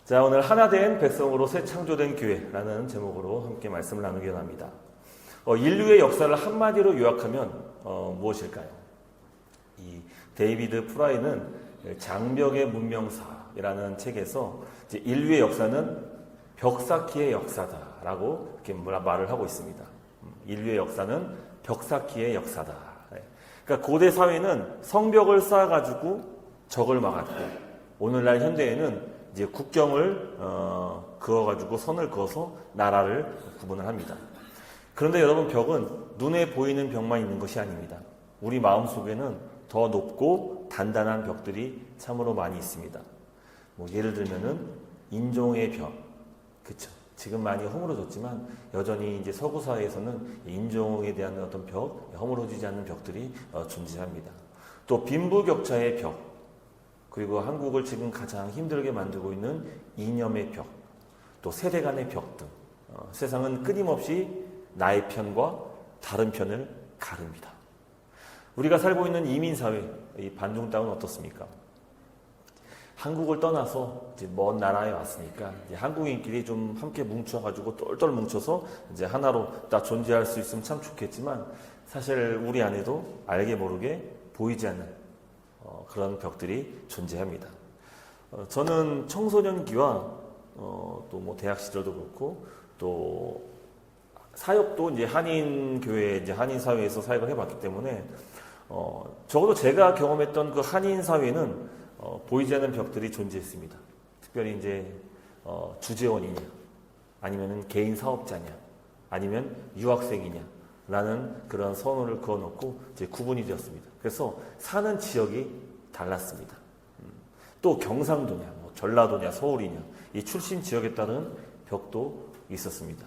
자, 오늘 하나된 백성으로 새 창조된 교회라는 제목으로 함께 말씀을 나누기 원합니다. 인류의 역사를 한마디로 요약하면 무엇일까요? 이 데이비드 프라이는 장벽의 문명사라는 책에서 이제 인류의 역사는 벽쌓기의 역사다라고 이렇게 말을 하고 있습니다. 인류의 역사는 벽쌓기의 역사다. 그러니까 고대 사회는 성벽을 쌓아가지고 적을 막았고, 오늘날 현대에는 이제 국경을 그어가지고 선을 그어서 나라를 구분을 합니다. 그런데 여러분, 벽은 눈에 보이는 벽만 있는 것이 아닙니다. 우리 마음 속에는 더 높고 단단한 벽들이 참으로 많이 있습니다. 예를 들면은 인종의 벽, 그렇죠? 지금 많이 허물어졌지만 여전히 이제 서구 사회에서는 인종에 대한 어떤 벽, 허물어지지 않는 벽들이 존재합니다. 또 빈부격차의 벽, 그리고 한국을 지금 가장 힘들게 만들고 있는 이념의 벽, 또 세대 간의 벽 등 세상은 끊임없이 나의 편과 다른 편을 가릅니다. 우리가 살고 있는 이민사회, 이 반중 땅은 어떻습니까? 한국을 떠나서 이제 먼 나라에 왔으니까 이제 한국인끼리 좀 함께 뭉쳐가지고 똘똘 뭉쳐서 이제 하나로 다 존재할 수 있으면 참 좋겠지만, 사실 우리 안에도 알게 모르게 보이지 않는 그런 벽들이 존재합니다. 저는 청소년기와 또 대학 시절도 그렇고 또 사역도 이제 한인 교회, 이제 한인 사회에서 사역을 해봤기 때문에 적어도 제가 경험했던 그 한인 사회는 보이지 않는 벽들이 존재했습니다. 특별히 이제 주재원이냐, 아니면은 개인 사업자냐, 아니면 유학생이냐 라는 그런 선언을 그어놓고 이제 구분이 되었습니다. 그래서 사는 지역이 달랐습니다. 또 경상도냐, 전라도냐, 서울이냐, 이 출신 지역에 따른 벽도 있었습니다.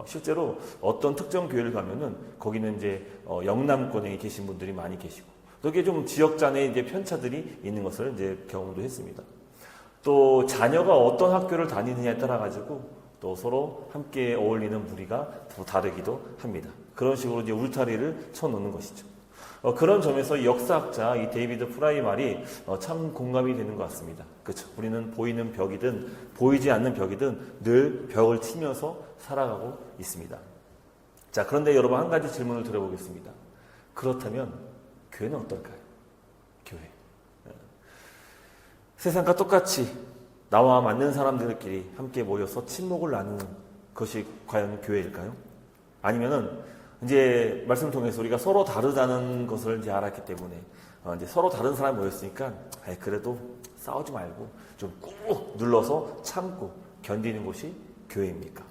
실제로 어떤 특정 교회를 가면은 거기는 이제 영남권에 계신 분들이 많이 계시고, 또 이게 좀 지역 간의 이제 편차들이 있는 것을 이제 경험도 했습니다. 또 자녀가 어떤 학교를 다니느냐에 따라 가지고 또 서로 함께 어울리는 무리가 또 다르기도 합니다. 그런 식으로 이제 울타리를 쳐놓는 것이죠. 그런 점에서 이 역사학자 이 데이비드 프라이 말이 참 공감이 되는 것 같습니다. 그렇죠? 우리는 보이는 벽이든 보이지 않는 벽이든 늘 벽을 치면서 살아가고 있습니다. 자, 그런데 여러분, 한 가지 질문을 드려보겠습니다. 그렇다면 교회는 어떨까요? 교회. 세상과 똑같이 나와 맞는 사람들끼리 함께 모여서 친목을 나누는 것이 과연 교회일까요? 아니면은 이제 말씀을 통해서 우리가 서로 다르다는 것을 이제 알았기 때문에 이제 서로 다른 사람이 모였으니까 그래도 싸우지 말고 좀 꾹 눌러서 참고 견디는 곳이 교회입니까?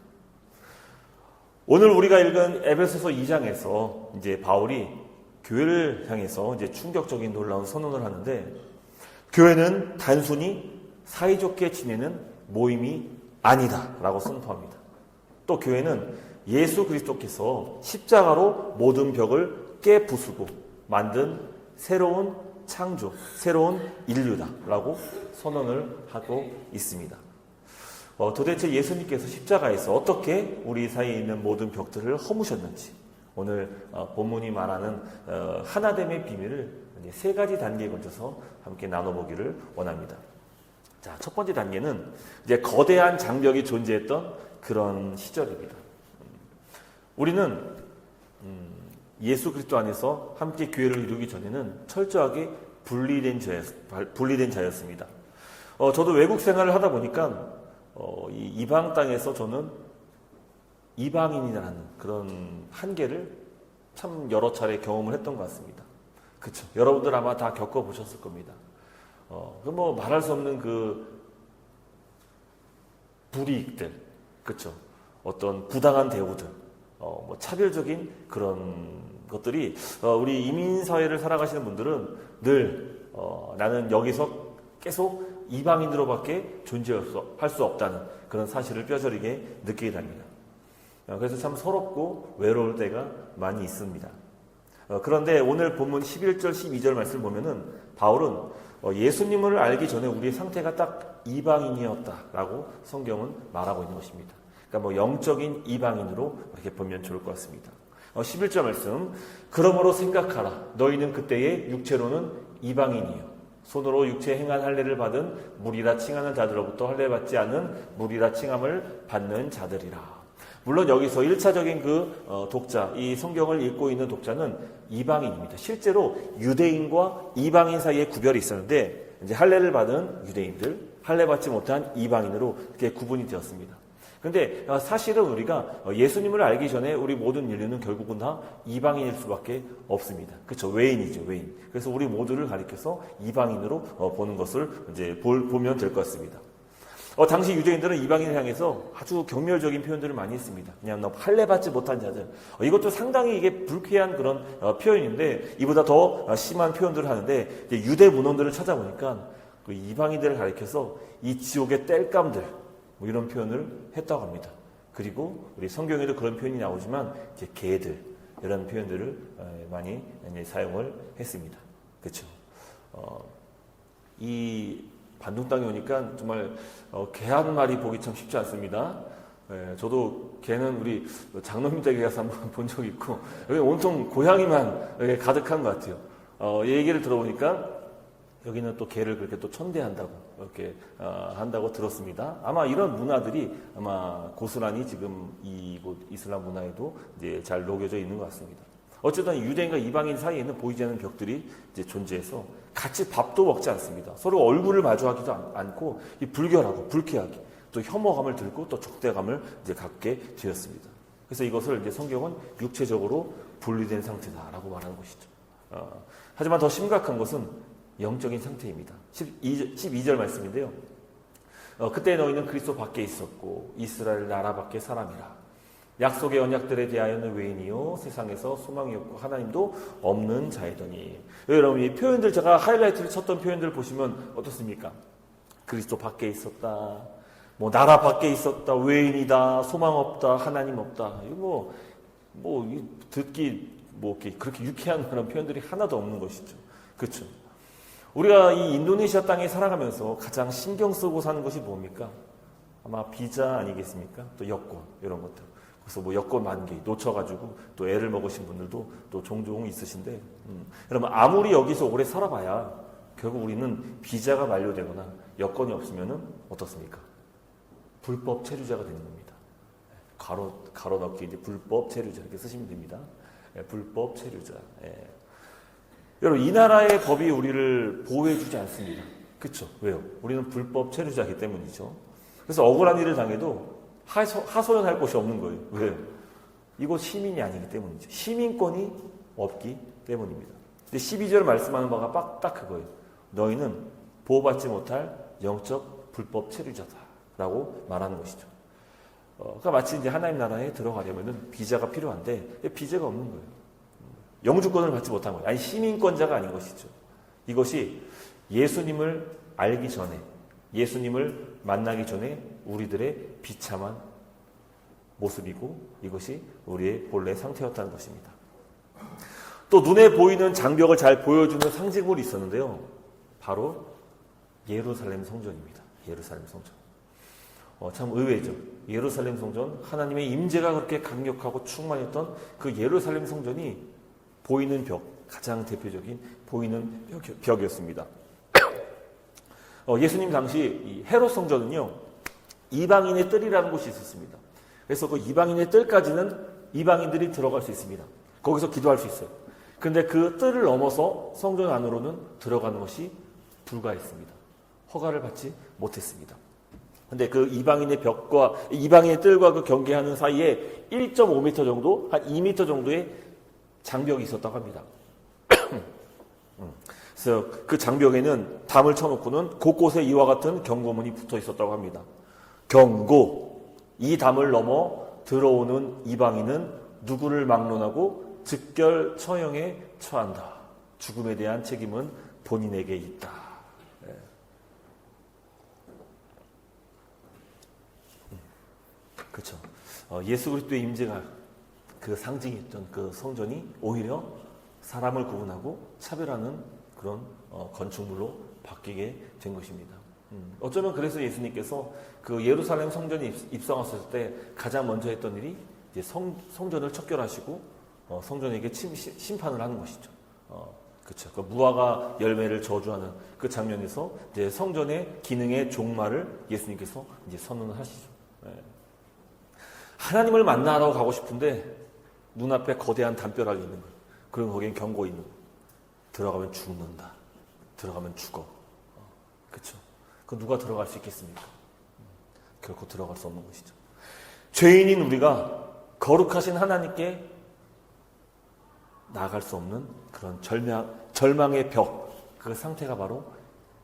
오늘 우리가 읽은 에베소서 2장에서 이제 바울이 교회를 향해서 이제 충격적인 놀라운 선언을 하는데, 교회는 단순히 사이좋게 지내는 모임이 아니다라고 선포합니다. 또 교회는 예수 그리스도께서 십자가로 모든 벽을 깨부수고 만든 새로운 창조, 새로운 인류다라고 선언을 하고 있습니다. 도대체 예수님께서 십자가에서 어떻게 우리 사이에 있는 모든 벽들을 허무셨는지, 오늘 본문이 말하는 하나됨의 비밀을 이제 세 가지 단계에 걸쳐서 함께 나눠보기를 원합니다. 자, 첫 번째 단계는 이제 거대한 장벽이 존재했던 그런 시절입니다. 우리는 예수 그리스도 안에서 함께 교회를 이루기 전에는 철저하게 분리된 자였습니다. 저도 외국 생활을 하다 보니까 이 이방 땅에서 저는 이방인이라는 그런 한계를 참 여러 차례 경험을 했던 것 같습니다. 그렇죠? 여러분들 아마 다 겪어보셨을 겁니다. 말할 수 없는 그 불이익들, 그렇죠? 어떤 부당한 대우들, 차별적인 그런 것들이 우리 이민사회를 살아가시는 분들은 늘 나는 여기서 계속 이방인으로밖에 존재할 수 없다는 그런 사실을 뼈저리게 느끼게 됩니다. 그래서 참 서럽고 외로울 때가 많이 있습니다. 그런데 오늘 본문 11절 12절 말씀을 보면은 바울은 예수님을 알기 전에 우리의 상태가 딱 이방인이었다라고 성경은 말하고 있는 것입니다. 그러니까 영적인 이방인으로 이렇게 보면 좋을 것 같습니다. 11절 말씀, 그러므로 생각하라. 너희는 그때의 육체로는 이방인이요 손으로 육체 행한 할례를 받은 무리라 칭하는 자들로부터 할례 받지 않은 무리라 칭함을 받는 자들이라. 물론 여기서 1차적인 독자, 이 성경을 읽고 있는 독자는 이방인입니다. 실제로 유대인과 이방인 사이에 구별이 있었는데 이제 할례를 받은 유대인들, 할례 받지 못한 이방인으로 이렇게 구분이 되었습니다. 그런데 사실은 우리가 예수님을 알기 전에 우리 모든 인류는 결국은 다 이방인일 수밖에 없습니다. 그렇죠? 외인이죠, 외인. 그래서 우리 모두를 가리켜서 이방인으로 보는 것을 이제 보면 될 것 같습니다. 당시 유대인들은 이방인을 향해서 아주 경멸적인 표현들을 많이 했습니다. 그냥 할례 받지 못한 자들. 이것도 상당히 이게 불쾌한 그런 표현인데 이보다 더 심한 표현들을 하는데 유대 문헌들을 찾아보니까 그 이방인들을 가리켜서 이 지옥의 땔감들 이런 표현을 했다고 합니다. 그리고 우리 성경에도 그런 표현이 나오지만 이제 개들 이런 표현들을 많이 사용을 했습니다. 그렇죠? 이 반동 땅에 오니까 정말 개 한 마리 보기 참 쉽지 않습니다. 저도 개는 우리 장로님 댁에 가서 한번 본 적이 있고 여기 온통 고양이만 가득한 것 같아요. 얘기를 들어보니까 여기는 또 개를 그렇게 또 천대한다고 이렇게 한다고 들었습니다. 아마 이런 문화들이 아마 고스란히 지금 이곳 이슬람 문화에도 이제 잘 녹여져 있는 것 같습니다. 어쨌든 유대인과 이방인 사이에는 보이지 않는 벽들이 이제 존재해서 같이 밥도 먹지 않습니다. 서로 얼굴을 마주하기도 않고 이 불결하고 불쾌하게 또 혐오감을 들고 또 적대감을 이제 갖게 되었습니다. 그래서 이것을 이제 성경은 육체적으로 분리된 상태다라고 말하는 것이죠. 하지만 더 심각한 것은 영적인 상태입니다. 12절 말씀인데요. 그때 너희는 그리스도 밖에 있었고 이스라엘 나라 밖의 사람이라. 약속의 언약들에 대하여는 외인이요 세상에서 소망이 없고 하나님도 없는 자이더니. 여러분 이 표현들 제가 하이라이트를 쳤던 표현들 보시면 어떻습니까? 그리스도 밖에 있었다. 뭐 나라 밖에 있었다. 외인이다. 소망 없다. 하나님 없다. 이거 듣기 그렇게 유쾌한 그런 표현들이 하나도 없는 것이죠. 그렇죠? 우리가 이 인도네시아 땅에 살아가면서 가장 신경 쓰고 사는 것이 뭡니까? 아마 비자 아니겠습니까? 또 여권 이런 것들. 그래서 뭐 여권 만기 놓쳐가지고 또 애를 먹으신 분들도 또 종종 있으신데, 여러분 아무리 여기서 오래 살아봐야 결국 우리는 비자가 만료되거나 여건이 없으면은 어떻습니까? 불법 체류자가 되는 겁니다. 가로 넣기 이제 불법 체류자 이렇게 쓰시면 됩니다. 불법 체류자. 여러분 이 나라의 법이 우리를 보호해주지 않습니다. 그렇죠? 왜요? 우리는 불법 체류자이기 때문이죠. 그래서 억울한 일을 당해도 하소연할 곳이 없는 거예요. 왜? 이곳 시민이 아니기 때문이죠. 시민권이 없기 때문입니다. 근데 12절 말씀하는 바가 딱 그거예요. 너희는 보호받지 못할 영적 불법 체류자다라고 말하는 것이죠. 그러니까 마치 이제 하나님 나라에 들어가려면은 비자가 필요한데 비자가 없는 거예요. 영주권을 받지 못한 거예요. 아니 시민권자가 아닌 것이죠. 이것이 예수님을 알기 전에, 예수님을 만나기 전에 우리들의 비참한 모습이고 이것이 우리의 본래 상태였다는 것입니다. 또 눈에 보이는 장벽을 잘 보여주는 상징물이 있었는데요. 바로 예루살렘 성전입니다. 예루살렘 성전. 참 의외죠. 예루살렘 성전, 하나님의 임재가 그렇게 강력하고 충만했던 그 예루살렘 성전이 보이는 벽, 가장 대표적인 보이는 벽이었습니다. 예수님 당시 이 헤롯 성전은요, 이방인의 뜰이라는 곳이 있었습니다. 그래서 그 이방인의 뜰까지는 이방인들이 들어갈 수 있습니다. 거기서 기도할 수 있어요. 근데 그 뜰을 넘어서 성전 안으로는 들어가는 것이 불가했습니다. 허가를 받지 못했습니다. 근데 그 이방인의 벽과 이방인의 뜰과 그 경계하는 사이에 1.5m 정도, 한 2m 정도의 장벽이 있었다고 합니다. 그래서 그 장벽에는 담을 쳐놓고는 곳곳에 이와 같은 경고문이 붙어 있었다고 합니다. 경고, 이 담을 넘어 들어오는 이방인은 누구를 막론하고 즉결 처형에 처한다. 죽음에 대한 책임은 본인에게 있다. 그렇죠. 예수 그리스도의 임재가 그 상징했던 그 성전이 오히려 사람을 구분하고 차별하는 그런 건축물로 바뀌게 된 것입니다. 어쩌면 그래서 예수님께서 그 예루살렘 성전에 입성하셨을 때 가장 먼저 했던 일이 이제 성전을 척결하시고 성전에게 심판을 하는 것이죠. 그렇죠. 그 무화과 열매를 저주하는 그 장면에서 이제 성전의 기능의 종말을 예수님께서 이제 선언을 하시죠. 예. 하나님을 만나러 가고 싶은데 눈앞에 거대한 담벼락이 있는 거예요. 그럼 거기엔 경고 있는 거예요. 들어가면 죽는다. 들어가면 죽어. 그렇죠. 그 누가 들어갈 수 있겠습니까? 결코 들어갈 수 없는 것이죠. 죄인인 우리가 거룩하신 하나님께 나아갈 수 없는 그런 절망의 벽, 그 상태가 바로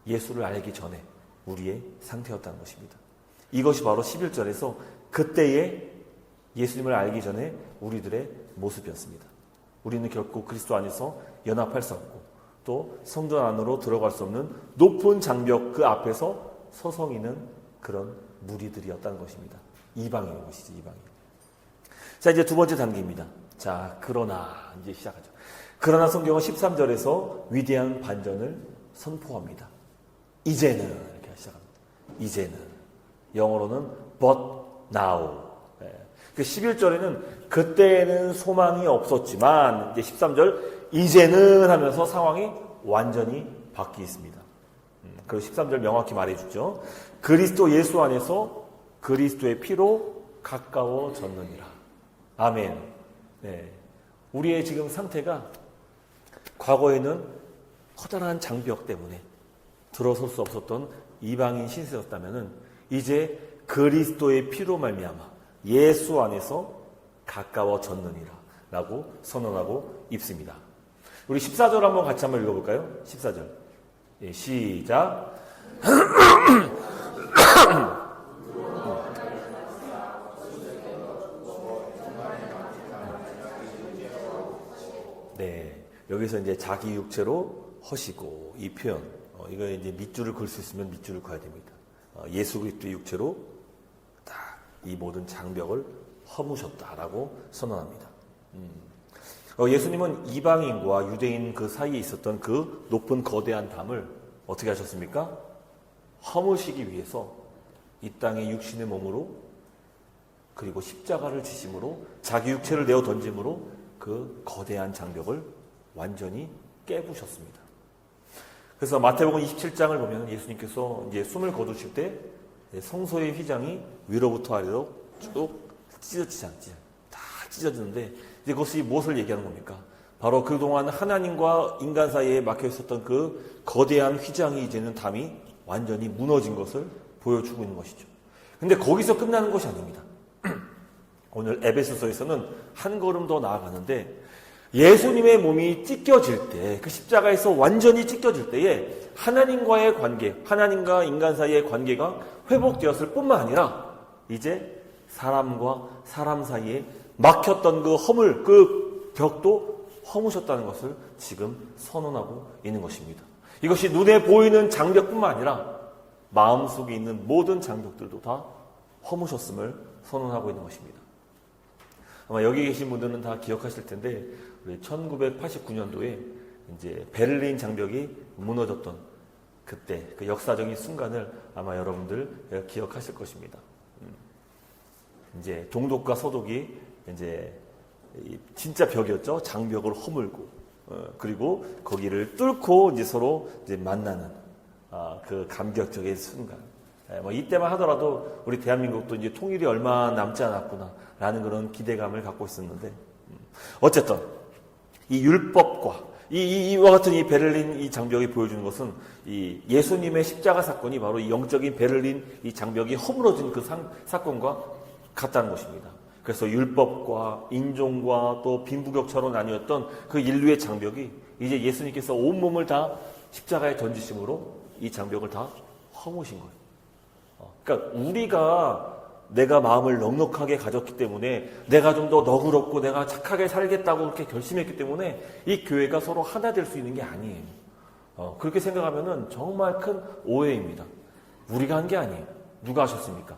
예수를 알기 전에 우리의 상태였다는 것입니다. 이것이 바로 11절에서 그때의 예수님을 알기 전에 우리들의 모습이었습니다. 우리는 결코 그리스도 안에서 연합할 수 없고 또 성전 안으로 들어갈 수 없는 높은 장벽 그 앞에서 서성이는 그런 무리들이었다는 것입니다. 이방인 것이죠. 이방인. 자, 이제 두 번째 단계입니다. 자, 그러나 이제 시작하죠. 그러나 성경은 13절에서 위대한 반전을 선포합니다. 이제는 이렇게 시작합니다. 이제는 영어로는 but now. 그 11절에는 그때는 소망이 없었지만 이제 13절 이제는 하면서 상황이 완전히 바뀌었습니다. 그리고 13절 명확히 말해주죠. 그리스도 예수 안에서 그리스도의 피로 가까워졌느니라. 아멘. 네. 우리의 지금 상태가 과거에는 커다란 장벽 때문에 들어설 수 없었던 이방인 신세였다면 이제 그리스도의 피로 말미암아 예수 안에서 가까워졌느니라 라고 선언하고 있습니다. 우리 14절 한번 같이 한번 읽어볼까요? 14절. 예, 시작. 네, 여기서 이제 자기 육체로 허시고 이 표현, 이거 이제 밑줄을 걸 수 있으면 밑줄을 그어야 됩니다. 예수 그리스도의 육체로 딱 이 모든 장벽을 허무셨다라고 선언합니다. 예수님은 이방인과 유대인 그 사이에 있었던 그 높은 거대한 담을 어떻게 하셨습니까? 허무시기 위해서 이 땅에 육신의 몸으로 그리고 십자가를 지심으로 자기 육체를 내어 던짐으로 그 거대한 장벽을 완전히 깨부셨습니다. 그래서 마태복음 27장을 보면 예수님께서 이제 숨을 거두실 때 성소의 휘장이 위로부터 아래로 쭉 다 찢어지는데 이제 그것이 무엇을 얘기하는 겁니까? 바로 그동안 하나님과 인간 사이에 막혀 있었던 그 거대한 휘장이 이제는 담이 완전히 무너진 것을 보여주고 있는 것이죠. 근데 거기서 끝나는 것이 아닙니다. 오늘 에베소서에서는 한 걸음 더 나아가는데 예수님의 몸이 찢겨질 때, 그 십자가에서 완전히 찢겨질 때에 하나님과의 관계, 하나님과 인간 사이의 관계가 회복되었을 뿐만 아니라 이제 사람과 사람 사이에 막혔던 그 허물, 그 벽도 허무셨다는 것을 지금 선언하고 있는 것입니다. 이것이 눈에 보이는 장벽뿐만 아니라 마음속에 있는 모든 장벽들도 다 허무셨음을 선언하고 있는 것입니다. 아마 여기 계신 분들은 다 기억하실 텐데 우리 1989년도에 이제 베를린 장벽이 무너졌던 그때 그 역사적인 순간을 아마 여러분들 기억하실 것입니다. 이제 동독과 서독이 이제 진짜 벽이었죠. 장벽을 허물고 그리고 거기를 뚫고 이제 서로 이제 만나는 그 감격적인 순간. 뭐 이때만 하더라도 우리 대한민국도 이제 통일이 얼마 남지 않았구나라는 그런 기대감을 갖고 있었는데 어쨌든 이 율법과 이와 같은 이 베를린 이 장벽이 보여주는 것은 이 예수님의 십자가 사건이 바로 이 영적인 베를린 이 장벽이 허물어진 그 사건과 같다는 것입니다. 그래서 율법과 인종과 또 빈부격차로 나뉘었던 그 인류의 장벽이 이제 예수님께서 온몸을 다 십자가에 던지심으로 이 장벽을 다 허무신 거예요. 그러니까 우리가 내가 마음을 넉넉하게 가졌기 때문에 내가 좀 더 너그럽고 내가 착하게 살겠다고 그렇게 결심했기 때문에 이 교회가 서로 하나 될 수 있는 게 아니에요. 그렇게 생각하면은 정말 큰 오해입니다. 우리가 한 게 아니에요. 누가 하셨습니까?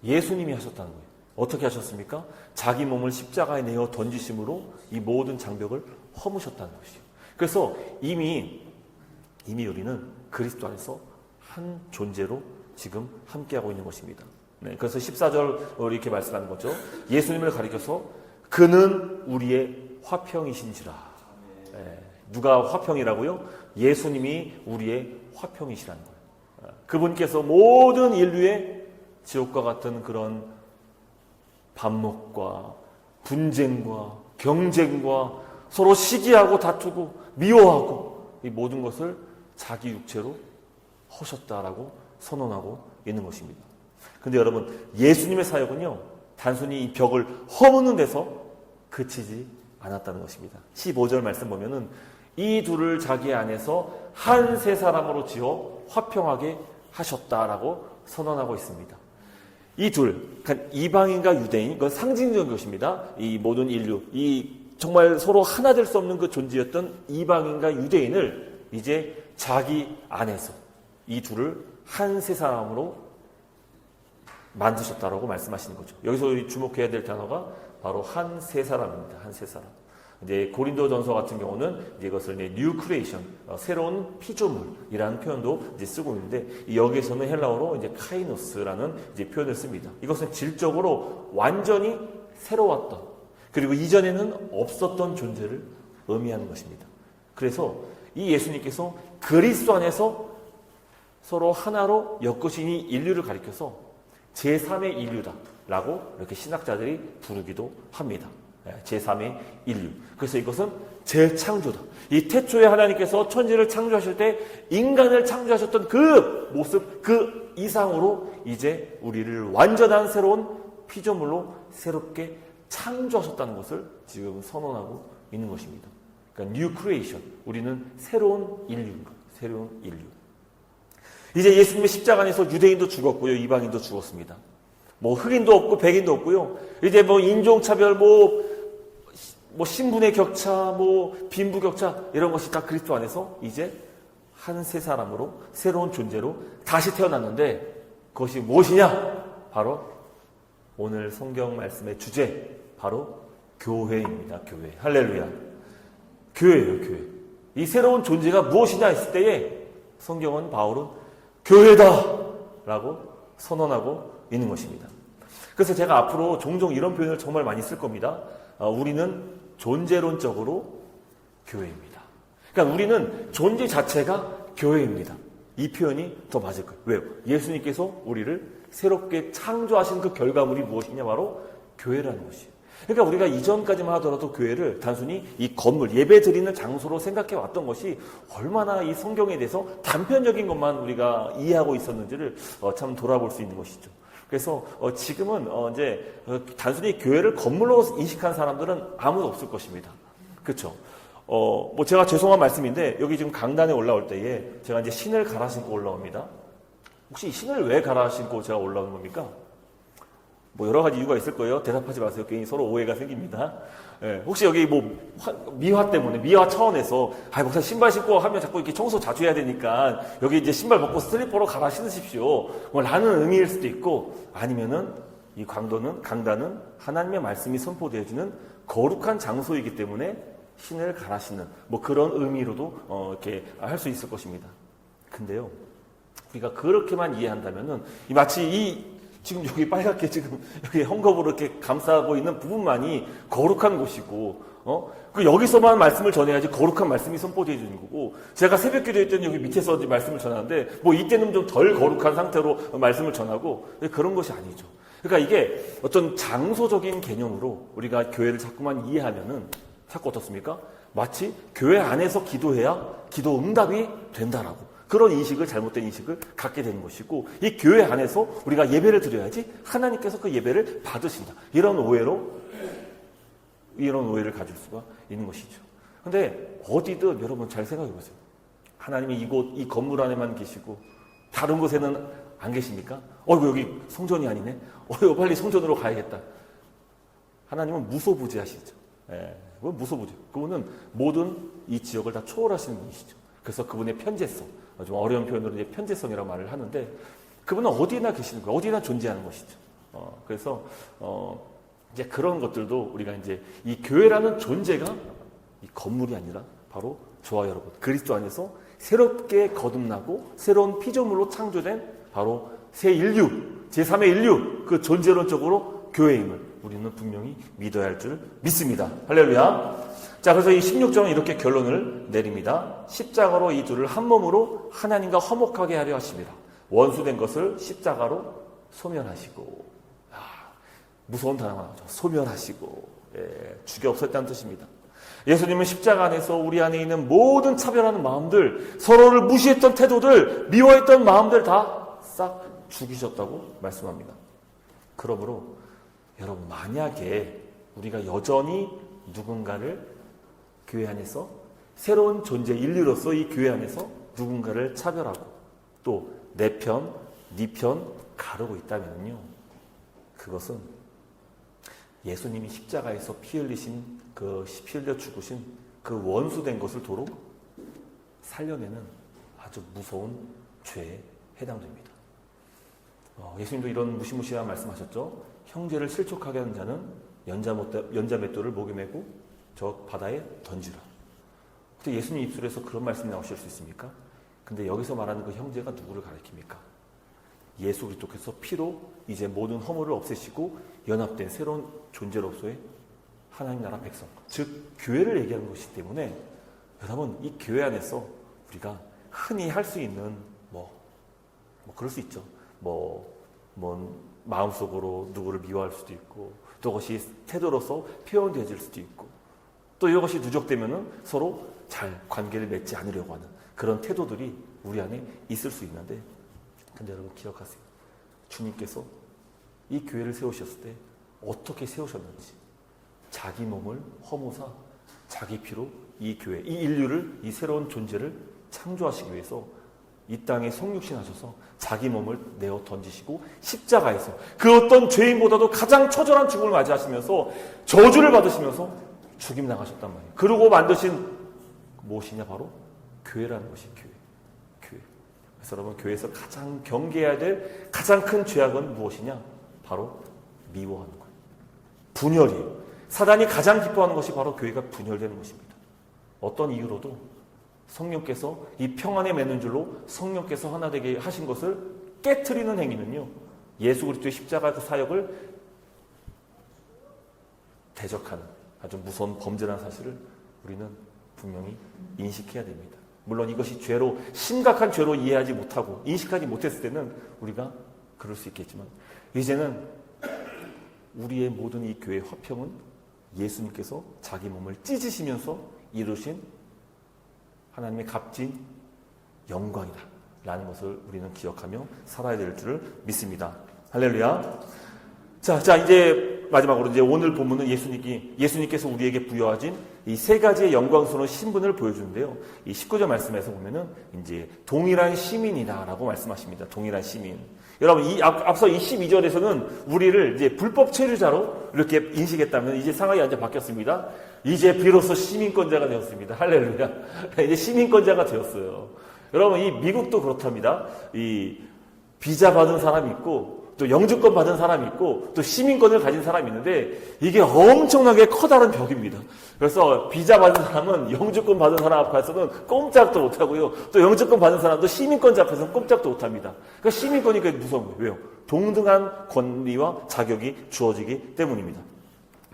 예수님이 하셨다는 거예요. 어떻게 하셨습니까? 자기 몸을 십자가에 내어 던지심으로 이 모든 장벽을 허무셨다는 것이에요. 그래서 이미 우리는 그리스도 안에서 한 존재로 지금 함께하고 있는 것입니다. 네, 그래서 14절로 이렇게 말씀하는 거죠. 예수님을 가리켜서 그는 우리의 화평이신지라. 누가 화평이라고요? 예수님이 우리의 화평이시라는 거예요. 그분께서 모든 인류의 지옥과 같은 그런 반목과 분쟁과 경쟁과 서로 시기하고 다투고 미워하고 이 모든 것을 자기 육체로 하셨다라고 선언하고 있는 것입니다. 근데 여러분, 예수님의 사역은요, 단순히 이 벽을 허무는 데서 그치지 않았다는 것입니다. 15절 말씀 보면은 이 둘을 자기 안에서 한 세 사람으로 지어 화평하게 하셨다라고 선언하고 있습니다. 이 둘, 그러니까 이방인과 유대인, 이건 상징적인 것입니다. 이 모든 인류, 이 정말 서로 하나 될 수 없는 그 존재였던 이방인과 유대인을 이제 자기 안에서 이 둘을 한 세 사람으로 만드셨다라고 말씀하시는 거죠. 여기서 주목해야 될 단어가 바로 한 세 사람입니다. 한 세 사람. 이제 고린도전서 같은 경우는 이제 이것을 이제 뉴 크리에이션, 새로운 피조물이라는 표현도 이제 쓰고 있는데, 여기에서는 헬라어로 이제 카이노스라는 이제 표현을 씁니다. 이것은 질적으로 완전히 새로웠던, 그리고 이전에는 없었던 존재를 의미하는 것입니다. 그래서 이 예수님께서 그리스도 안에서 서로 하나로 엮으신 이 인류를 가리켜서 제3의 인류다라고 이렇게 신학자들이 부르기도 합니다. 제3의 인류. 그래서 이것은 재창조다. 이 태초에 하나님께서 천지를 창조하실 때 인간을 창조하셨던 그 모습, 그 이상으로 이제 우리를 완전한 새로운 피조물로 새롭게 창조하셨다는 것을 지금 선언하고 있는 것입니다. 그러니까 뉴 크리에이션. 우리는 새로운 인류인 것. 새로운 인류. 이제 예수님의 십자가 안에서 유대인도 죽었고요, 이방인도 죽었습니다. 뭐 흑인도 없고 백인도 없고요. 이제 뭐 인종차별, 뭐 신분의 격차, 뭐 빈부격차 이런 것이 다 그리스도 안에서 이제 한 세 사람으로 새로운 존재로 다시 태어났는데, 그것이 무엇이냐? 바로 오늘 성경 말씀의 주제, 바로 교회입니다. 교회. 할렐루야. 교회예요, 교회. 이 새로운 존재가 무엇이냐 했을 때에 성경은, 바울은 교회다라고 선언하고 있는 것입니다. 그래서 제가 앞으로 종종 이런 표현을 정말 많이 쓸 겁니다. 우리는 존재론적으로 교회입니다. 그러니까 우리는 존재 자체가 교회입니다. 이 표현이 더 맞을 거예요. 왜요? 예수님께서 우리를 새롭게 창조하신 그 결과물이 무엇이냐? 바로 교회라는 것이에요. 그러니까 우리가 이전까지만 하더라도 교회를 단순히 이 건물, 예배 드리는 장소로 생각해 왔던 것이 얼마나 이 성경에 대해서 단편적인 것만 우리가 이해하고 있었는지를 참 돌아볼 수 있는 것이죠. 그래서 지금은 이제 단순히 교회를 건물로 인식한 사람들은 아무도 없을 것입니다. 그렇죠? 뭐 제가 죄송한 말씀인데, 여기 지금 강단에 올라올 때에 제가 이제 신을 갈아 신고 올라옵니다. 혹시 신을 왜 갈아 신고 제가 올라오는 겁니까? 뭐 여러 가지 이유가 있을 거예요. 대답하지 마세요. 괜히 서로 오해가 생깁니다. 혹시 여기 뭐 미화 때문에, 미화 차원에서 목사 신발 신고 하면 자꾸 이렇게 청소 자주 해야 되니까 여기 이제 신발 벗고 슬리퍼로 갈아 신으십시오, 뭐 라는 의미일 수도 있고, 아니면은 이 강단은 하나님의 말씀이 선포되어지는 거룩한 장소이기 때문에 신을 갈아 신는 뭐 그런 의미로도 이렇게 할 수 있을 것입니다. 근데요, 우리가 그렇게만 이해한다면은 마치 지금 여기 빨갛게 지금 여기 헝겊으로 이렇게 감싸고 있는 부분만이 거룩한 곳이고, 여기서만 말씀을 전해야지 거룩한 말씀이 선포되어 주는 거고, 제가 새벽 기도할 때는 여기 밑에서 말씀을 전하는데, 뭐 이때는 좀 덜 거룩한 상태로 말씀을 전하고, 그런 것이 아니죠. 그러니까 이게 어떤 장소적인 개념으로 우리가 교회를 자꾸만 이해하면은 자꾸 어떻습니까? 마치 교회 안에서 기도해야 기도 응답이 된다라고, 그런 인식을, 잘못된 인식을 갖게 되는 것이고, 이 교회 안에서 우리가 예배를 드려야지 하나님께서 그 예배를 받으신다, 이런 오해를 가질 수가 있는 것이죠. 근데 어디든 여러분 잘 생각해 보세요. 하나님이 이 건물 안에만 계시고 다른 곳에는 안 계십니까? 여기 성전이 아니네. 빨리 성전으로 가야겠다. 하나님은 무소부지하시죠. 그건 무소부지. 그분은 모든 이 지역을 다 초월하시는 분이시죠. 그래서 그분의 편재성, 좀 어려운 표현으로 이제 편재성이라고 말을 하는데, 그분은 어디나 계시는 거예요. 어디나 존재하는 것이죠. 그래서 이제 그런 것들도 우리가 이제 이 교회라는 존재가 이 건물이 아니라 바로 저와 여러분 그리스도 안에서 새롭게 거듭나고 새로운 피조물로 창조된 바로 새 인류, 제3의 인류, 그 존재론적으로 교회임을 우리는 분명히 믿어야 할 줄 믿습니다. 할렐루야. 자, 그래서 이 16절은 이렇게 결론을 내립니다. 십자가로 이 둘을 한 몸으로 하나님과 화목하게 하려 하십니다. 원수된 것을 십자가로 소멸하시고. 무서운 단어가 나오죠. 소멸하시고. 죽여 없앴다는 뜻입니다. 예수님은 십자가 안에서 우리 안에 있는 모든 차별하는 마음들, 서로를 무시했던 태도들, 미워했던 마음들 다 싹 죽이셨다고 말씀합니다. 그러므로 여러분, 만약에 우리가 여전히 누군가를 교회 안에서 새로운 존재 인류로서 이 교회 안에서 누군가를 차별하고 또 내 편, 네 편 가르고 있다면요, 그것은 예수님이 십자가에서 피 흘리신 피 흘려 죽으신 그 원수된 것을 도로 살려내는 아주 무서운 죄에 해당됩니다. 예수님도 이런 무시무시한 말씀하셨죠. 형제를 실족하게 하는 자는 연자맷돌을 목에 메고 저 바다에 던지라. 근데 예수님 입술에서 그런 말씀이 나오실 수 있습니까? 근데 여기서 말하는 그 형제가 누구를 가리킵니까? 예수 그리스도께서 피로 이제 모든 허물을 없애시고 연합된 새로운 존재로서의 하나님 나라 백성, 즉 교회를 얘기하는 것이기 때문에 여러분, 이 교회 안에서 우리가 흔히 할 수 있는 그럴 수 있죠. 마음속으로 누구를 미워할 수도 있고, 또 그것이 태도로서 표현되어질 수도 있고, 또 이것이 누적되면은 서로 잘 관계를 맺지 않으려고 하는 그런 태도들이 우리 안에 있을 수 있는데, 근데 여러분 기억하세요. 주님께서 이 교회를 세우셨을 때 어떻게 세우셨는지, 자기 몸을 허무사 자기 피로 이 교회, 이 인류를, 이 새로운 존재를 창조하시기 위해서 이 땅에 성육신하셔서 자기 몸을 내어 던지시고 십자가에서 그 어떤 죄인보다도 가장 처절한 죽음을 맞이하시면서 저주를 받으시면서 죽임 당하셨단 말이에요. 그러고 만드신 무엇이냐? 바로 교회라는 것이 교회. 그래서 여러분, 교회에서 가장 경계해야 될 가장 큰 죄악은 무엇이냐? 바로 미워하는 거예요. 분열이에요. 사단이 가장 기뻐하는 것이 바로 교회가 분열되는 것입니다. 어떤 이유로도 성령께서 이 평안에 맺는 줄로 성령께서 하나 되게 하신 것을 깨트리는 행위는요, 예수 그리스도의 십자가 그 사역을 대적하는 아주 무서운 범죄라는 사실을 우리는 분명히 인식해야 됩니다. 물론 이것이 죄로, 심각한 죄로 이해하지 못하고 인식하지 못했을 때는 우리가 그럴 수 있겠지만, 이제는 우리의 모든 이 교회의 화평은 예수님께서 자기 몸을 찢으시면서 이루신 하나님의 값진 영광이다 라는 것을 우리는 기억하며 살아야 될 줄을 믿습니다. 할렐루야. 자, 이제 마지막으로 이제 오늘 본문은 예수님께서 우리에게 부여하신 이 세 가지의 영광스러운 신분을 보여주는데요. 이 19절 말씀에서 보면은 이제 동일한 시민이다라고 말씀하십니다. 동일한 시민. 여러분, 앞서 이 12절에서는 우리를 이제 불법 체류자로 이렇게 인식했다면 이제 상황이 완전 바뀌었습니다. 이제 비로소 시민권자가 되었습니다. 할렐루야. 이제 시민권자가 되었어요. 여러분, 이 미국도 그렇답니다. 이 비자 받은 사람이 있고, 또 영주권 받은 사람이 있고, 또 시민권을 가진 사람이 있는데, 이게 엄청나게 커다란 벽입니다. 그래서 비자 받은 사람은 영주권 받은 사람 앞에서는 꼼짝도 못하고요. 또 영주권 받은 사람도 시민권자 앞에서는 꼼짝도 못합니다. 그러니까 시민권이 그게 무서운 거예요. 왜요? 동등한 권리와 자격이 주어지기 때문입니다.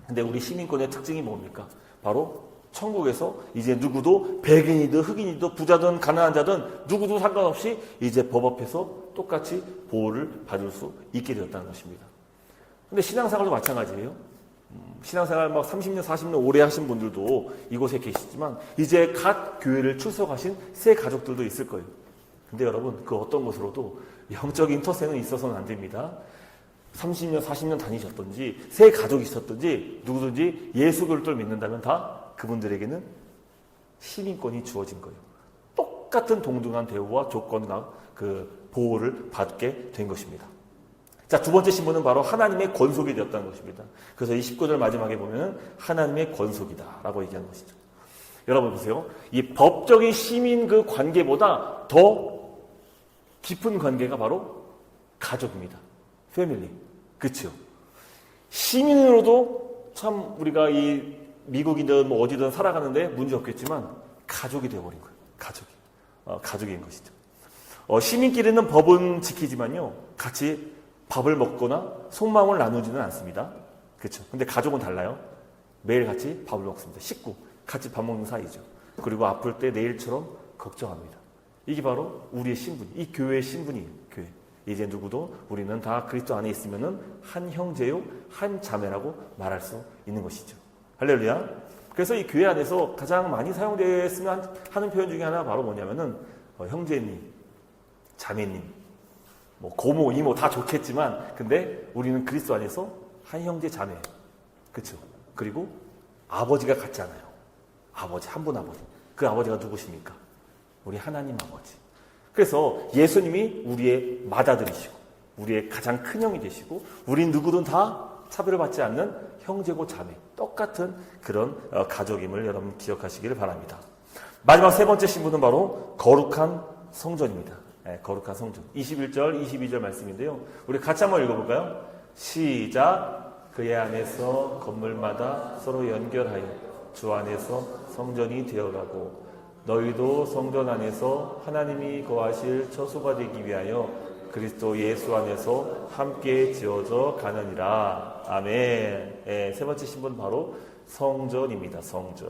근데 우리 시민권의 특징이 뭡니까? 바로 천국에서 이제 누구도 백인이든 흑인이든 부자든 가난한 자든 누구도 상관없이 이제 법 앞에서 똑같이 보호를 받을 수 있게 되었다는 것입니다. 근데 신앙생활도 마찬가지예요. 신앙생활 막 30년, 40년 오래 하신 분들도 이곳에 계시지만 이제 갓 교회를 출석하신 새 가족들도 있을 거예요. 근데 여러분, 그 어떤 것으로도 영적인 터세는 있어서는 안 됩니다. 30년, 40년 다니셨든지 새 가족이 있었든지 누구든지 예수 그리스도를 믿는다면 다 그분들에게는 시민권이 주어진 거예요. 똑같은 동등한 대우와 조건과 그 보호를 받게 된 것입니다. 자, 두 번째 신분은 바로 하나님의 권속이 되었다는 것입니다. 그래서 이 19절 마지막에 보면 하나님의 권속이다라고 얘기하는 것이죠. 여러분 보세요. 이 법적인 시민 그 관계보다 더 깊은 관계가 바로 가족입니다. 패밀리. 그렇죠? 시민으로도 참 우리가 이 미국이든 뭐 어디든 살아가는데 문제 없겠지만 가족이 되어버린 거예요. 가족인 것이죠. 시민끼리는 법은 지키지만요, 같이 밥을 먹거나 속마음을 나누지는 않습니다. 그렇죠? 근데 가족은 달라요. 매일 같이 밥을 먹습니다. 식구. 같이 밥 먹는 사이죠. 그리고 아플 때 내일처럼 걱정합니다. 이게 바로 우리의 신분, 이 교회의 신분이에요. 교회. 이제 누구도 우리는 다 그리스도 안에 있으면은 한 형제요, 한 자매라고 말할 수 있는 것이죠. 할렐루야. 그래서 이 교회 안에서 가장 많이 사용되었으면 하는 표현 중에 하나 바로 뭐냐면은 형제님, 자매님, 뭐 고모, 이모 다 좋겠지만 근데 우리는 그리스도 안에서 한 형제 자매, 그렇죠? 그리고 아버지가 같잖아요. 아버지, 한 분 아버지. 그 아버지가 누구십니까? 우리 하나님 아버지. 그래서 예수님이 우리의 맏아들이시고 우리의 가장 큰 형이 되시고 우린 누구든 다 차별을 받지 않는 형제고 자매, 똑같은 그런 가족임을 여러분 기억하시기를 바랍니다. 마지막 세 번째 신분은 바로 거룩한 성전입니다. 네, 거룩한 성전. 21절, 22절 말씀인데요. 우리 같이 한번 읽어볼까요? 시작. 그의 안에서 건물마다 서로 연결하여 주 안에서 성전이 되어가고 너희도 성전 안에서 하나님이 거하실 처소가 되기 위하여 그리스도 예수 안에서 함께 지어져 가느니라. 아멘. 네, 세 번째 신분 바로 성전입니다. 성전.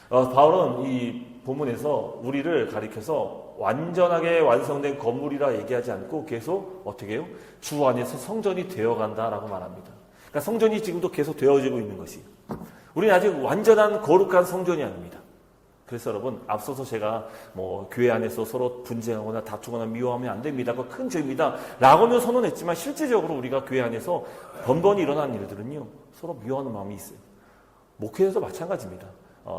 바울은 이 본문에서 우리를 가리켜서 완전하게 완성된 건물이라 얘기하지 않고 계속 어떻게 해요? 주 안에서 성전이 되어간다라고 말합니다. 그러니까 성전이 지금도 계속 되어지고 있는 것이. 우리는 아직 완전한 거룩한 성전이 아닙니다. 그래서 여러분, 앞서서 제가 뭐 교회 안에서 서로 분쟁하거나 다투거나 미워하면 안 됩니다. 그거 큰 죄입니다. 라고는 선언했지만 실제적으로 우리가 교회 안에서 번번이 일어나는 일들은요, 서로 미워하는 마음이 있어요. 목회에서 마찬가지입니다.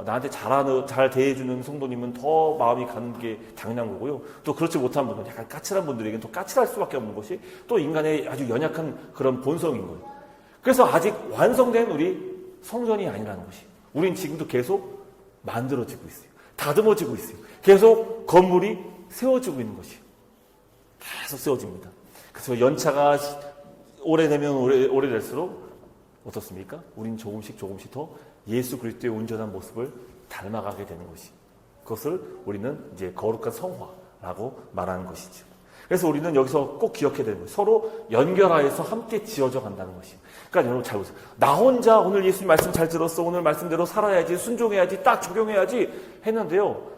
나한테 잘 대해주는 성도님은 더 마음이 가는 게 당연한 거고요. 또 그렇지 못한 분은 약간 까칠한 분들에게는 또 까칠할 수밖에 없는 것이 또 인간의 아주 연약한 그런 본성인 거예요. 그래서 아직 완성된 우리 성전이 아니라는 것이. 우린 지금도 계속 만들어지고 있어요. 다듬어지고 있어요. 계속 건물이 세워지고 있는 것이. 계속 세워집니다. 그래서 연차가 오래되면 오래될수록 어떻습니까? 우린 조금씩 더 예수 그리스도의 온전한 모습을 닮아가게 되는 것이. 그것을 우리는 이제 거룩한 성화라고 말하는 것이죠. 그래서 우리는 여기서 꼭 기억해야 되는 거예요. 서로 연결하여서 함께 지어져 간다는 것이. 그러니까 여러분 잘 보세요. 나 혼자 오늘 예수님 말씀 잘 들었어. 오늘 말씀대로 살아야지. 순종해야지. 딱 적용해야지. 했는데요.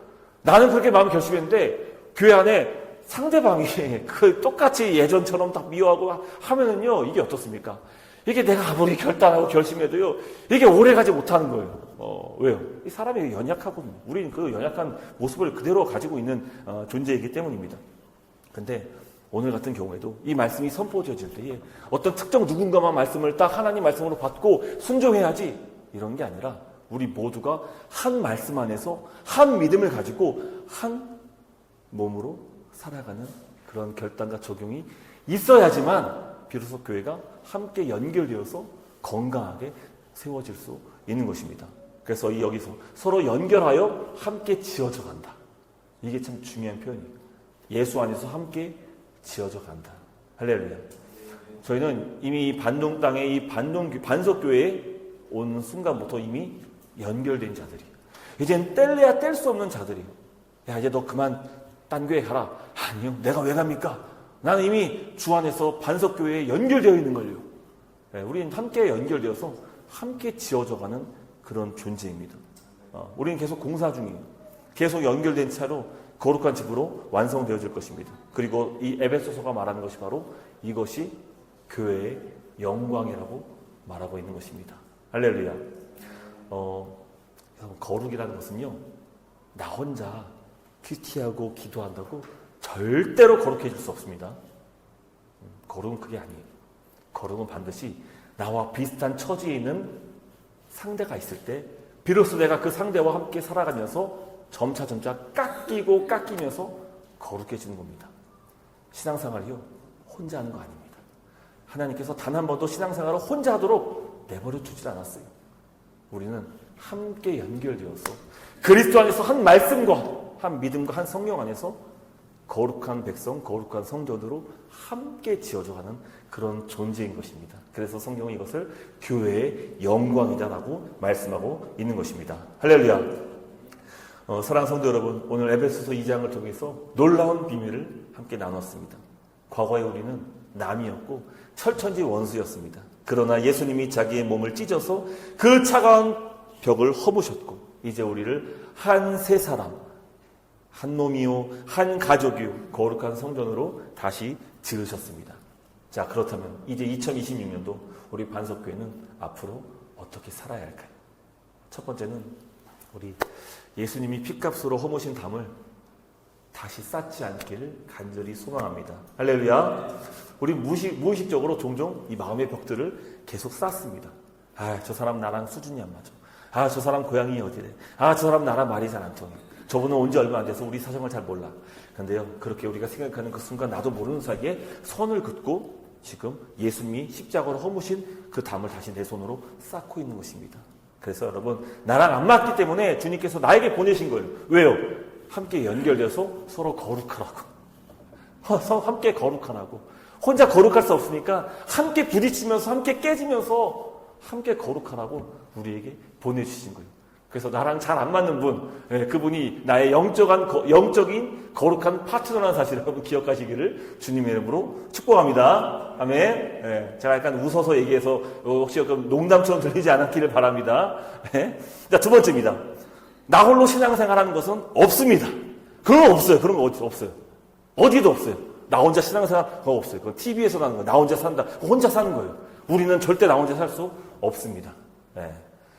나는 그렇게 마음을 결심했는데 교회 안에 상대방이 그 똑같이 예전처럼 딱 미워하고 하면은요. 이게 어떻습니까? 이게 내가 아무리 결단하고 결심해도요. 이게 오래가지 못하는 거예요. 왜요? 이 사람이 연약하거든요. 우리는 그 연약한 모습을 그대로 가지고 있는 존재이기 때문입니다. 근데 오늘 같은 경우에도 이 말씀이 선포되어질 때에 어떤 특정 누군가만 말씀을 딱 하나님 말씀으로 받고 순종해야지 이런 게 아니라 우리 모두가 한 말씀 안에서 한 믿음을 가지고 한 몸으로 살아가는 그런 결단과 적용이 있어야지만 비로소 교회가 함께 연결되어서 건강하게 세워질 수 있는 것입니다. 그래서 여기서 서로 연결하여 함께 지어져 간다. 이게 참 중요한 표현이에요. 예수 안에서 함께 지어져 간다. 할렐루야. 저희는 이미 반동 땅에 이 반석교회에 온 순간부터 이미 연결된 자들이에요. 이젠 뗄래야 뗄 수 없는 자들이에요. 야, 이제 너 그만 딴 교회 가라. 아니요. 내가 왜 갑니까? 나는 이미 주 안에서 반석교회에 연결되어 있는 걸요. 네, 우리는 함께 연결되어서 함께 지어져가는 그런 존재입니다. 우리는 계속 공사 중이에요. 계속 연결된 차로 거룩한 집으로 완성되어질 것입니다. 그리고 이 에베소서가 말하는 것이 바로 이것이 교회의 영광이라고 말하고 있는 것입니다. 할렐루야. 거룩이라는 것은요, 나 혼자 큐티하고 기도한다고 절대로 거룩해질 수 없습니다. 거룩은 그게 아니에요. 거룩은 반드시 나와 비슷한 처지에 있는 상대가 있을 때 비로소 내가 그 상대와 함께 살아가면서 점차 깎이면서 거룩해지는 겁니다. 신앙생활이요, 혼자 하는 거 아닙니다. 하나님께서 단 한 번도 신앙생활을 혼자 하도록 내버려 두질 않았어요. 우리는 함께 연결되어서 그리스도 안에서 한 말씀과 한 믿음과 한 성령 안에서 거룩한 백성, 거룩한 성전으로 함께 지어져가는 그런 존재인 것입니다. 그래서 성경은 이것을 교회의 영광이다라고 말씀하고 있는 것입니다. 할렐루야. 사랑하는 성도 여러분, 오늘 에베소서 2장을 통해서 놀라운 비밀을 함께 나눴습니다. 과거에 우리는 남이었고 철천지 원수였습니다. 그러나 예수님이 자기의 몸을 찢어서 그 차가운 벽을 허무셨고 이제 우리를 한 세 사람, 한 놈이요, 한 가족이요, 거룩한 성전으로 다시 지으셨습니다. 자, 그렇다면 이제 2026년도 우리 반석교회는 앞으로 어떻게 살아야 할까요? 첫 번째는 우리 예수님이 핏값으로 허무신 담을 다시 쌓지 않기를 간절히 소망합니다. 할렐루야. 우리 무의식적으로 종종 이 마음의 벽들을 계속 쌓습니다. 저 사람 나랑 수준이 안 맞아. 저 사람 고향이 어디래. 저 사람 나랑 말이 잘 안 통해. 저분은 온 지 얼마 안 돼서 우리 사정을 잘 몰라. 근데요, 그렇게 우리가 생각하는 그 순간 나도 모르는 사이에 선을 긋고 지금 예수님이 십자가로 허무신 그 담을 다시 내 손으로 쌓고 있는 것입니다. 그래서 여러분, 나랑 안 맞기 때문에 주님께서 나에게 보내신 거예요. 왜요? 함께 연결돼서 서로 거룩하라고. 함께 거룩하라고. 혼자 거룩할 수 없으니까 함께 부딪히면서 함께 깨지면서 함께 거룩하라고 우리에게 보내주신 거예요. 그래서 나랑 잘 안 맞는 분, 그분이 나의 영적인 거룩한 파트너라는 사실을 여러분 기억하시기를 주님의 이름으로 축복합니다. 아멘. 제가 약간 웃어서 얘기해서 혹시 농담처럼 들리지 않았기를 바랍니다. 자, 두 번째입니다. 나 홀로 신앙생활하는 것은 없습니다. 그런 거 없어요. 그런 거 없어요. 어디도 없어요. 나 혼자 신앙생활 그거 없어요. 그건 TV에서 나는 거. 나 혼자 산다. 혼자 사는 거예요. 우리는 절대 나 혼자 살 수 없습니다.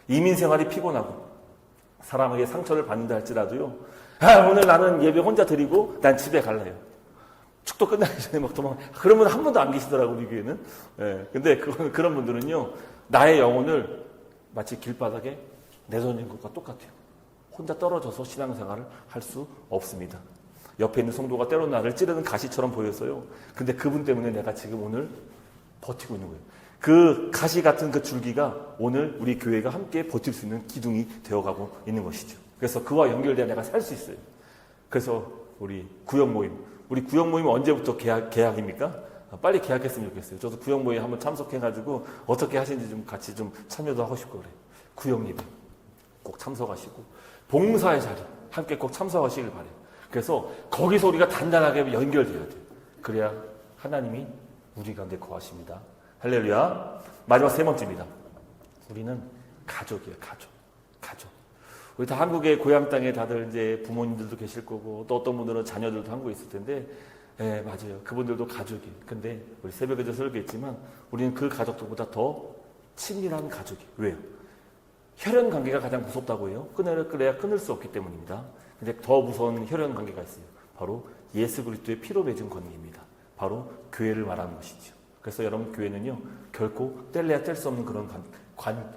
이민생활이 피곤하고 사람에게 상처를 받는다 할지라도요. 오늘 나는 예배 혼자 드리고 난 집에 갈래요. 축도 끝나기 전에 막 도망. 그러면 한 번도 안 계시더라고 우리 교회는. 근데 그런 분들은요. 나의 영혼을 마치 길바닥에 내던진 것과 똑같아요. 혼자 떨어져서 신앙생활을 할 수 없습니다. 옆에 있는 성도가 때론 나를 찌르는 가시처럼 보여서요. 근데 그분 때문에 내가 지금 오늘 버티고 있는 거예요. 그 가시 같은 그 줄기가 오늘 우리 교회가 함께 버틸 수 있는 기둥이 되어가고 있는 것이죠. 그래서 그와 연결돼야 내가 살 수 있어요. 그래서 우리 구역 모임 언제부터 계약입니까? 빨리 계약했으면 좋겠어요. 저도 구역 모임 한번 참석해가지고 어떻게 하시는지 좀 같이 좀 참여도 하고 싶고 그래요. 구역 예배 꼭 참석하시고 봉사의 자리 함께 꼭 참석하시길 바래요. 그래서 거기서 우리가 단단하게 연결돼야 돼요. 그래야 하나님이 우리 가운데 거하십니다. 할렐루야. 마지막 세 번째입니다. 우리는 가족이에요. 가족. 우리 다 한국의 고향 땅에 다들 이제 부모님들도 계실 거고 또 어떤 분들은 자녀들도 한국에 있을 텐데, 맞아요. 그분들도 가족이에요. 근데 우리 새벽에도 설교했지만 우리는 그 가족들보다 더 친밀한 가족이에요. 왜요? 혈연 관계가 가장 무섭다고 해요. 그래야 끊을 수 없기 때문입니다. 근데 더 무서운 혈연 관계가 있어요. 바로 예수 그리스도의 피로 맺은 관계입니다. 바로 교회를 말하는 것이죠. 그래서 여러분 교회는요 결코 뗄래야 뗄 수 없는 그런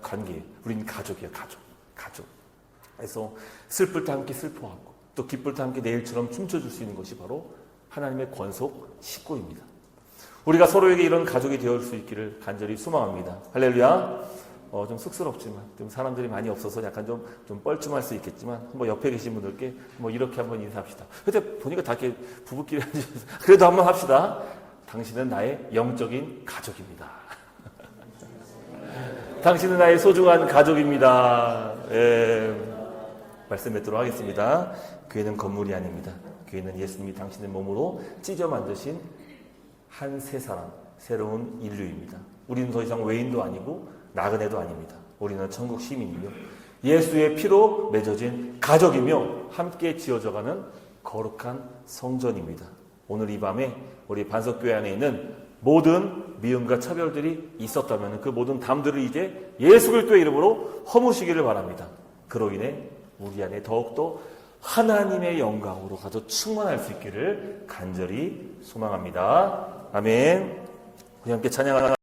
관계예요. 우리는 가족이에요. 가족. 그래서 슬플 때 함께 슬퍼하고 또 기쁠 때 함께 내일처럼 춤춰줄 수 있는 것이 바로 하나님의 권속 식구입니다. 우리가 서로에게 이런 가족이 되어줄 수 있기를 간절히 소망합니다. 할렐루야. 좀 쑥스럽지만 좀 사람들이 많이 없어서 약간 좀 뻘쭘할 수 있겠지만 한번 옆에 계신 분들께 이렇게 한번 인사합시다. 근데 보니까 다 이렇게 부부끼리 앉으셔서 그래도 한번 합시다. 당신은 나의 영적인 가족입니다. 당신은 나의 소중한 가족입니다. 말씀 맺도록 하겠습니다. 교회는 건물이 아닙니다. 교회는 예수님이 당신의 몸으로 찢어 만드신 한 세 사람, 새로운 인류입니다. 우리는 더 이상 외인도 아니고 나그네도 아닙니다. 우리는 천국 시민이며 예수의 피로 맺어진 가족이며 함께 지어져가는 거룩한 성전입니다. 오늘 이 밤에 우리 반석교회 안에 있는 모든 미움과 차별들이 있었다면 그 모든 담들을 이제 예수 그리스도의 이름으로 허무시기를 바랍니다. 그로 인해 우리 안에 더욱더 하나님의 영광으로 가득 충만할 수 있기를 간절히 소망합니다. 아멘. 우리 함께 찬양하는